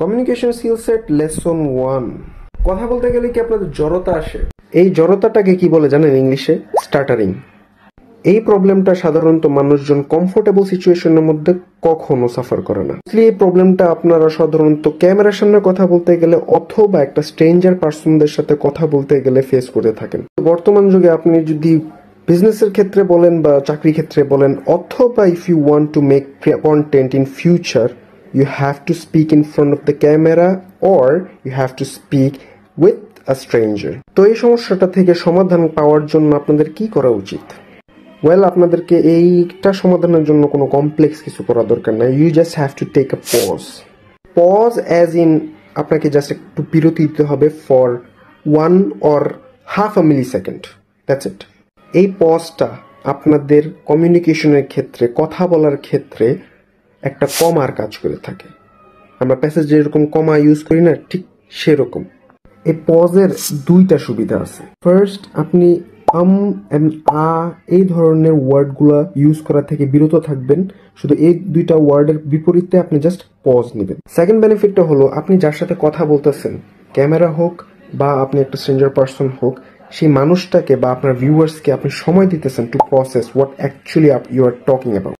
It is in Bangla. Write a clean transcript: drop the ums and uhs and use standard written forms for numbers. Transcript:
Communication skill set lesson 1। কথা বলতে গেলে কি আপনাদের জড়তা আসে? এই জড়তাটাকে কি বলে জানেন ইংলিশে? স্টাটারিং। এই প্রবলেমটা সাধারণত মানুষজন কমফোর্টেবল সিচুয়েশনের মধ্যে কখনো সাফার করে না। এই প্রবলেমটা আপনারা সাধারণত ক্যামেরার সামনে কথা বলতে গেলে অথবা একটা স্ট্রেঞ্জার পার্সনদের সাথে কথা বলতে গেলে ফেস করে থাকেন। বর্তমান যুগে আপনি যদি বিজনেসের ক্ষেত্রে বলেন বা চাকরি ক্ষেত্রে বলেন, অথবা if you want to make content in future, you have to speak in front of the camera or you have to speak with a stranger. তো এই সমস্যাটা থেকে সমাধান পাওয়ার জন্য আপনাদের কি করা উচিত? ওয়েল, আপনাদেরকে এইটা সমাধানের জন্য কোনো কমপ্লেক্স কিছু করা দরকার নাই। You just have to take a pause as in আপনাকে জাস্ট একটু বিরতি দিতে হবে for 1 or half a millisecond. That's it. এই পজটা আপনাদের কমিউনিকেশনের ক্ষেত্রে, কথা বলার ক্ষেত্রে একটা কমার কাজ করে থাকে। আমরা প্যাসেজ যেরকম কমা ইউজ করি না, ঠিক সেরকম। এই পজের দুইটা সুবিধা আছে। ফার্স্ট, আপনি এই ধরনের ওয়ার্ডগুলা ইউজ করা থেকে বিরত থাকবেন। শুধু এই দুইটা ওয়ার্ডের বিপরীতে আপনি জাস্ট পজ নেবেন। সেকেন্ড বেনিফিটটা হলো, আপনি যার সাথে কথা বলতেছেন, ক্যামেরা হোক বা আপনি একটা স্ট্রেঞ্জার পারসন হোক, সেই মানুষটাকে বা আপনার ভিউয়ার্সকে আপনি সময় দিতেছেন to process what actually you are talking about.